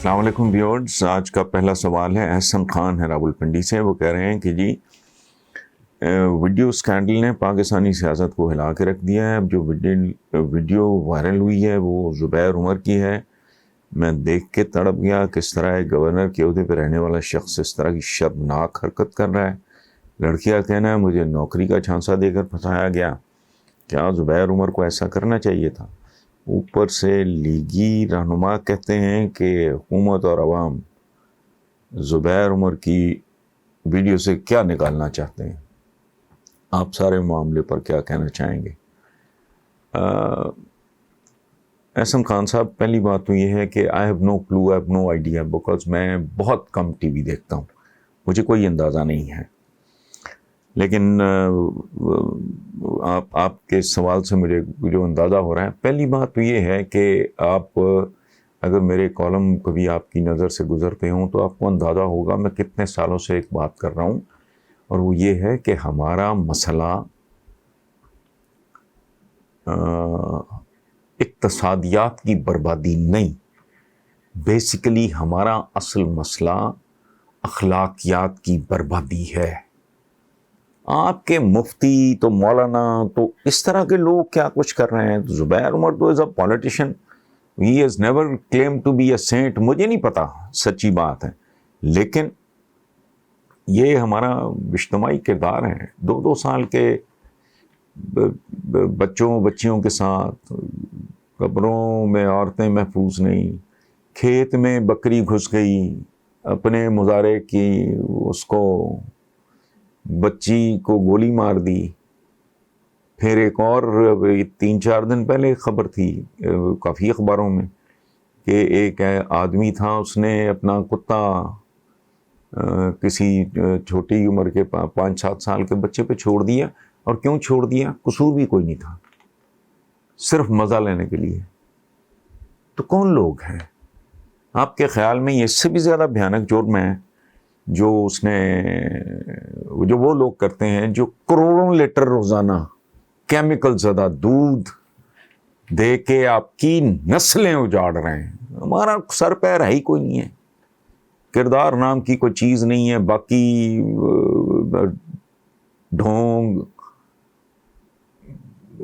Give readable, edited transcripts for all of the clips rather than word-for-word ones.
السلام علیکم ویورز. آج کا پہلا سوال ہے احسن خان ہے راولپنڈی سے. وہ کہہ رہے ہیں کہ جی ویڈیو اسکینڈل نے پاکستانی سیاست کو ہلا کے رکھ دیا ہے. اب جو ویڈیو وائرل ہوئی ہے وہ زبیر عمر کی ہے. میں دیکھ کے تڑپ گیا کس طرح ایک گورنر کے عہدے پہ رہنے والا شخص اس طرح کی شرمناک حرکت کر رہا ہے. لڑکی کا کہنا ہے مجھے نوکری کا جھانسا دے کر پھنسایا گیا. کیا زبیر عمر کو ایسا کرنا چاہیے تھا؟ اوپر سے لیگی رہنما کہتے ہیں کہ حکومت اور عوام زبیر عمر کی ویڈیو سے کیا نکالنا چاہتے ہیں. آپ سارے معاملے پر کیا کہنا چاہیں گے؟ احسن خان صاحب، پہلی بات تو یہ ہے کہ I have no kilo, I have no idea, because میں بہت کم ٹی وی دیکھتا ہوں، مجھے کوئی اندازہ نہیں ہے. لیکن آپ کے سوال سے مجھے جو اندازہ ہو رہا ہے، پہلی بات تو یہ ہے کہ آپ اگر میرے کالم کبھی آپ کی نظر سے گزرتے ہوں تو آپ کو اندازہ ہوگا میں کتنے سالوں سے ایک بات کر رہا ہوں، اور وہ یہ ہے کہ ہمارا مسئلہ اقتصادیات کی بربادی نہیں، بیسیکلی ہمارا اصل مسئلہ اخلاقیات کی بربادی ہے. آپ کے مفتی تو مولانا تو اس طرح کے لوگ کیا کچھ کر رہے ہیں. زبیر عمر تو is a politician, he has never claim to be a saint. مجھے نہیں پتا، سچی بات ہے، لیکن یہ ہمارا اجتماعی کردار ہے. 2 سال کے بچیوں کے ساتھ قبروں میں عورتیں محفوظ نہیں، کھیت میں بکری گھس گئی، اپنے مظاہرے کی اس کو بچی کو گولی مار دی. پھر ایک اور 3-4 دن پہلے خبر تھی کافی اخباروں میں کہ ایک آدمی تھا، اس نے اپنا کتا کسی چھوٹی عمر کے 5-7 سال کے بچے پہ چھوڑ دیا. اور کیوں چھوڑ دیا؟ قصور بھی کوئی نہیں تھا، صرف مزہ لینے کے لیے. تو کون لوگ ہیں آپ کے خیال میں یہ اس سے بھی زیادہ بھیانک جرم ہے جو وہ لوگ کرتے ہیں جو کروڑوں لیٹر روزانہ کیمیکل زدہ دودھ دے کے آپ کی نسلیں اجاڑ رہے ہیں. ہمارا سر پیر ہے ہی کوئی نہیں ہے، کردار نام کی کوئی چیز نہیں ہے. باقی ڈھونگ،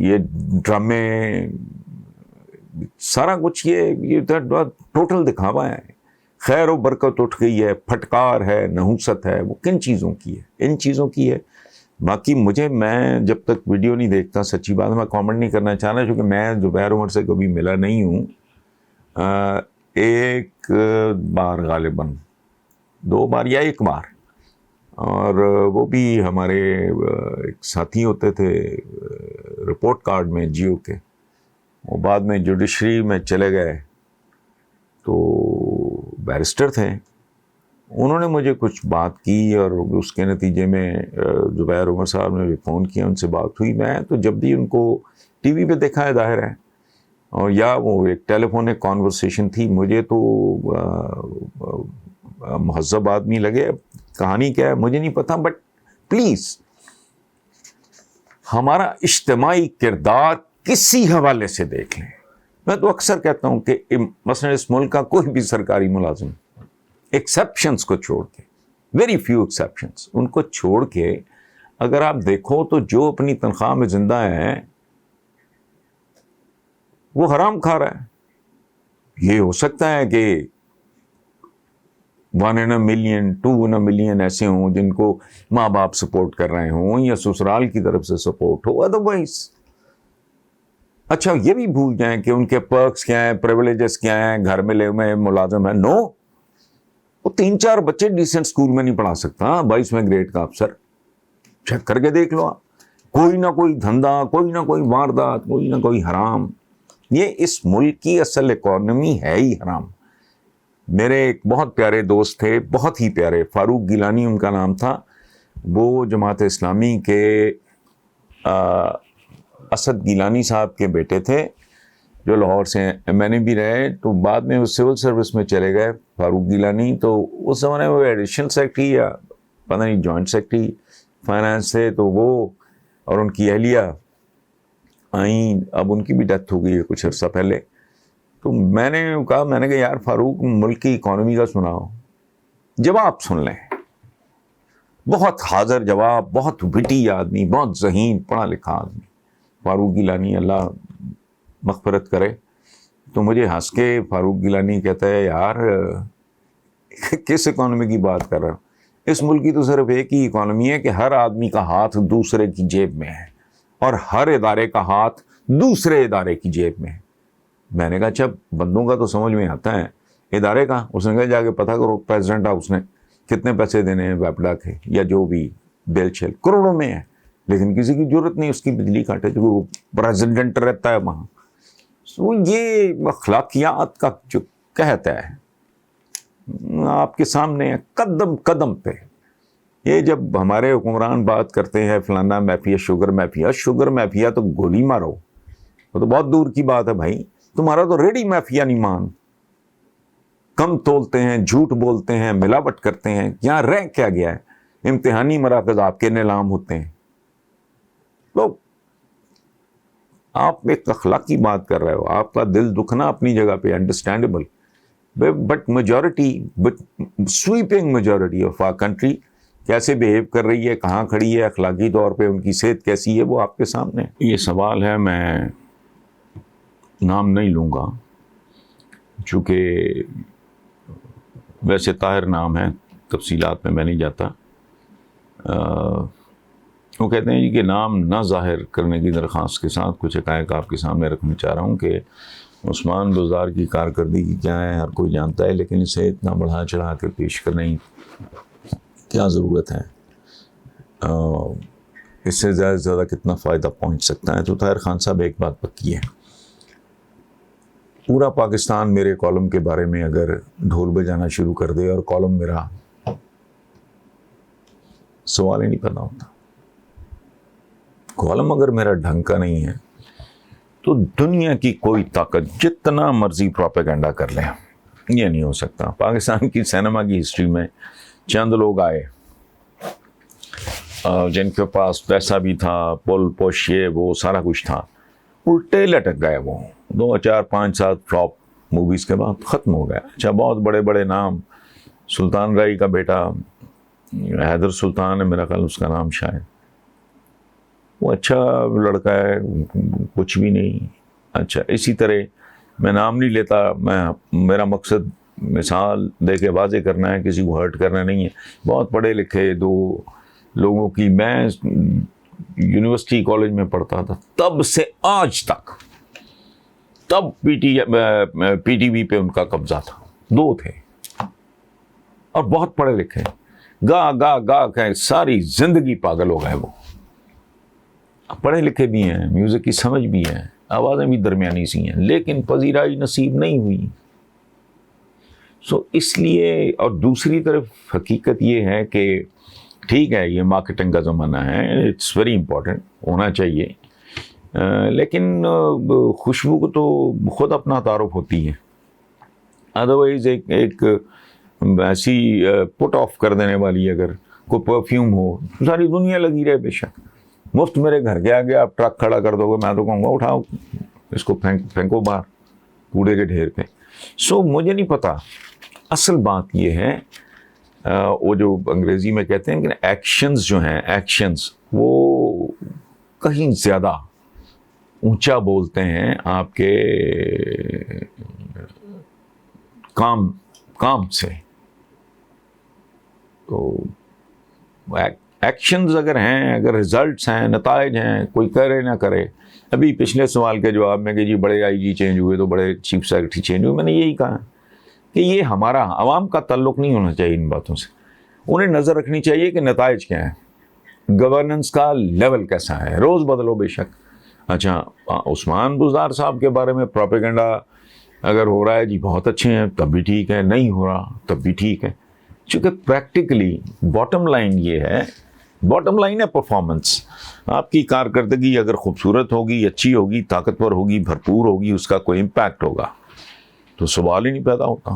یہ ڈرامے، سارا کچھ یہ ٹوٹل دکھاوا ہے. خیر و برکت اٹھ گئی ہے، پھٹکار ہے، نحوست ہے، وہ کن چیزوں کی ہے؟ ان چیزوں کی ہے. باقی میں جب تک ویڈیو نہیں دیکھتا، سچی بات میں کامنٹ نہیں کرنا چاہ رہا، کیونکہ میں زبیر عمر سے کبھی ملا نہیں ہوں. ایک بار غالباً 2 بار یا 1 بار، اور وہ بھی ہمارے ایک ساتھی ہوتے تھے رپورٹ کارڈ میں جیو کے، وہ بعد میں جوڈیشری میں چلے گئے، تو بیرسٹر تھے. انہوں نے مجھے کچھ بات کی اور اس کے نتیجے میں زبیر عمر صاحب نے بھی فون کیا، ان سے بات ہوئی. میں تو جب بھی ان کو ٹی وی پہ دیکھا ہے ظاہر ہے، اور یا وہ ایک ٹیلی فونک کانورسیشن تھی. مجھے تو مہذب آدمی لگے. کہانی کیا ہے مجھے نہیں پتا، بٹ پلیز ہمارا اجتماعی کردار کسی حوالے سے دیکھ لیں. میں تو اکثر کہتا ہوں کہ مثلا اس ملک کا کوئی بھی سرکاری ملازم ایکسیپشنز کو چھوڑ کے، ویری فیو ایکسیپشنز، ان کو چھوڑ کے اگر آپ دیکھو تو جو اپنی تنخواہ میں زندہ ہے وہ حرام کھا رہا ہے. یہ ہو سکتا ہے کہ 1 in a million 2 in a million ایسے ہوں جن کو ماں باپ سپورٹ کر رہے ہوں یا سسرال کی طرف سے سپورٹ ہو. ادروائز اچھا یہ بھی بھول جائیں کہ ان کے پرکس کیا ہیں، پریولیجز کیا ہیں، گھر میں لے میں ملازم ہے. نو، وہ 3-4 بچے ڈیسنٹ اسکول میں نہیں پڑھا سکتا 22ویں گریڈ کا افسر. چیک کر کے دیکھ لو آپ، کوئی نہ کوئی دھندا، کوئی نہ کوئی واردات، کوئی نہ کوئی حرام. یہ اس ملک کی اصل اکانومی ہے ہی حرام. میرے ایک بہت پیارے دوست تھے، بہت ہی پیارے، فاروق گیلانی ان کا نام تھا. وہ جماعت اسلامی کے اسد گیلانی صاحب کے بیٹے تھے جو لاہور سے ہیں. میں نے بھی رہے، تو بعد میں وہ سول سروس میں چلے گئے فاروق گیلانی. تو اس زمانے میں وہ ایڈیشنل سیکرٹری یا پتہ نہیں جوائنٹ سیکرٹری فائنانس تھے. تو وہ اور ان کی اہلیہ آئیں، اب ان کی بھی ڈیتھ ہو گئی ہے کچھ عرصہ پہلے. تو میں نے کہا یار فاروق ملک کی اکانومی کا سناؤ، جواب سن لیں. بہت حاضر جواب، بہت وٹی آدمی، بہت ذہین پڑھا لکھا آدمی فاروق گیلانی، اللہ مغفرت کرے. تو مجھے ہنس کے فاروق گیلانی کہتا ہے یار کس اکانومی کی بات کر رہا ہوں؟ اس ملک کی تو صرف ایک ہی اکانومی ہے کہ ہر آدمی کا ہاتھ دوسرے کی جیب میں ہے اور ہر ادارے کا ہاتھ دوسرے ادارے کی جیب میں ہے. میں نے کہا اچھا بندوں کا تو سمجھ میں آتا ہے، ادارے کا؟ اس نے کہا جا کے پتہ کرو پریزیڈنٹ آپ اس نے کتنے پیسے دینے ہیں ویپڈا کے یا جو بھی بیل چھیل، کروڑوں میں ہے، لیکن کسی کی ضرورت نہیں اس کی بجلی کاٹے جو وہ پریزیڈنٹ رہتا ہے وہاں. سو یہ اخلاقیات کا جو کہتا ہے آپ کے سامنے قدم قدم پہ. یہ جب ہمارے حکمران بات کرتے ہیں فلانا مافیا، شوگر مافیا تو گولی مارو، وہ تو بہت دور کی بات ہے بھائی. تمہارا تو ریڈی مافیا نہیں مان، کم تولتے ہیں، جھوٹ بولتے ہیں، ملاوٹ کرتے ہیں. یہاں رہ کیا گیا ہے؟ امتحانی مراکز آپ کے نیلام ہوتے ہیں. لوگ آپ ایک اخلاقی بات کر رہے ہو، آپ کا دل دکھنا اپنی جگہ پہ understandable, but sweeping majority of our country کیسے بیہیو کر رہی ہے، کہاں کھڑی ہے اخلاقی طور پہ، ان کی صحت کیسی ہے، وہ آپ کے سامنے. یہ سوال ہے، میں نام نہیں لوں گا چونکہ ویسے طاہر نام ہے، تفصیلات میں نہیں جاتا. وہ کہتے ہیں جی کہ نام نہ ظاہر کرنے کی درخواست کے ساتھ کچھ حقائق آپ کے سامنے رکھنا چاہ رہا ہوں کہ عثمان بزدار کی کارکردگی کیا ہے ہر کوئی جانتا ہے، لیکن اسے اتنا بڑھا چڑھا کر پیش کرنے کی کیا ضرورت ہے، اس سے زیادہ سے زیادہ کتنا فائدہ پہنچ سکتا ہے. تو طاہر خان صاحب ایک بات پکی ہے، پورا پاکستان میرے کالم کے بارے میں اگر ڈھول بجانا شروع کر دے اور کالم میرا سوال ہی نہیں پیدا ہوتا. کالم اگر میرا ڈھنگ کا نہیں ہے تو دنیا کی کوئی طاقت جتنا مرضی پروپیگنڈا کر لے یہ نہیں ہو سکتا. پاکستان کی سینما کی ہسٹری میں چند لوگ آئے جن کے پاس پیسہ بھی تھا، پل پوشیے، وہ سارا کچھ تھا، الٹے لٹک گئے. وہ 2 4 5 7 فلاپ موویز کے بعد ختم ہو گیا. اچھا بہت بڑے بڑے نام، سلطان رائی کا بیٹا حیدر سلطان ہے میرا خیال اس کا نام شاید، وہ اچھا لڑکا ہے، کچھ بھی نہیں. اچھا اسی طرح میں نام نہیں لیتا، میرا مقصد مثال دے کے واضح کرنا ہے، کسی کو ہرٹ کرنا نہیں ہے. بہت پڑھے لکھے 2 لوگوں کی، میں یونیورسٹی کالج میں پڑھتا تھا تب سے آج تک، تب پی ٹی وی پہ ان کا قبضہ تھا، 2 تھے اور بہت پڑھے لکھے، گا کہ ساری زندگی پاگل ہو گئے. وہ پڑھے لکھے بھی ہیں، میوزک کی سمجھ بھی ہے، آوازیں بھی درمیانی سی ہیں، لیکن پذیرائی نصیب نہیں ہوئی. سو اس لیے، اور دوسری طرف حقیقت یہ ہے کہ ٹھیک ہے یہ مارکیٹنگ کا زمانہ ہے، اٹس ویری امپورٹنٹ، ہونا چاہیے، لیکن خوشبو کو تو خود اپنا تعارف ہوتی ہے. ادروائز ایک ایسی پٹ آف کر دینے والی اگر کوئی پرفیوم ہو، ساری دنیا لگی رہے، بے شک مفت میرے گھر کے آگے آپ ٹرک کھڑا کر دو گے، میں تو کہوں گا اٹھاؤ اس کو، پھینکو باہر کوڑے کے ڈھیر پہ. سو مجھے نہیں پتا، اصل بات یہ ہے وہ جو انگریزی میں کہتے ہیں کہ ایکشنز جو ہیں، ایکشنز وہ کہیں زیادہ اونچا بولتے ہیں آپ کے کام سے. تو ایکشنز اگر ہیں، اگر ریزلٹس ہیں، نتائج ہیں، کوئی کرے نہ کرے. ابھی پچھلے سوال کے جواب میں کہ جی بڑے آئی جی چینج ہوئے تو بڑے چیف سیکرٹری چینج ہوئے، میں نے یہی کہا کہ یہ ہمارا عوام کا تعلق نہیں ہونا چاہیے ان باتوں سے. انہیں نظر رکھنی چاہیے کہ نتائج کیا ہیں، گورننس کا لیول کیسا ہے، روز بدلو بے شک. اچھا عثمان بزدار صاحب کے بارے میں پروپیگنڈا اگر ہو رہا ہے جی بہت اچھے ہیں تب بھی ٹھیک ہے، نہیں ہو رہا تب بھی ٹھیک ہے. چونکہ پریکٹیکلی باٹم لائن یہ ہے، باٹم لائن ہے پرفارمنس. آپ کی کارکردگی اگر خوبصورت ہوگی، اچھی ہوگی، طاقتور ہوگی، بھرپور ہوگی، اس کا کوئی امپیکٹ ہوگا تو سوال ہی نہیں پیدا ہوتا،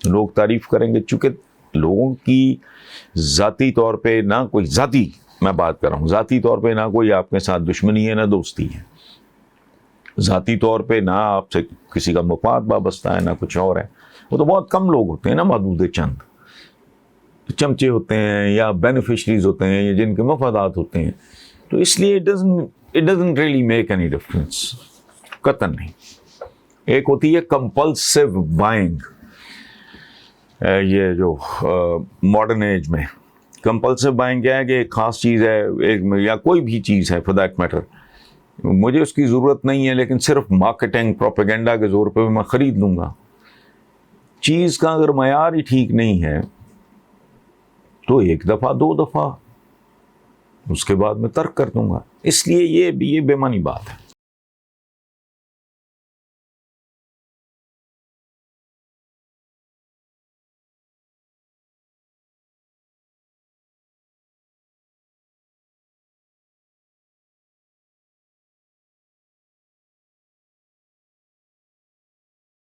لوگ تعریف کریں گے. چونکہ لوگوں کی ذاتی طور پہ نہ کوئی ذاتی، میں بات کر رہا ہوں ذاتی طور پہ نہ کوئی آپ کے ساتھ دشمنی ہے نہ دوستی ہے. ذاتی طور پہ نہ آپ سے کسی کا مفاد وابستہ ہے نہ کچھ اور ہے. وہ تو بہت کم لوگ ہوتے ہیں نا، محدود چند چمچے ہوتے ہیں یا بینیفیشریز ہوتے ہیں یا جن کے مفادات ہوتے ہیں. تو اس لیے it doesn't really make any difference. قطعاً نہیں. ایک ہوتی ہے کمپلسو بائنگ، یہ جو ماڈرن ایج میں کمپلسو بائنگ کیا ہے کہ ایک خاص چیز ہے یا کوئی بھی چیز ہے فار دیٹ میٹر، مجھے اس کی ضرورت نہیں ہے لیکن صرف مارکیٹنگ پروپیگنڈا کے زور پہ میں خرید لوں گا. چیز کا اگر معیار ہی ٹھیک نہیں ہے تو ایک دفعہ 2 دفعہ اس کے بعد میں ترک کر دوں گا. اس لیے یہ بے معنی بات ہے.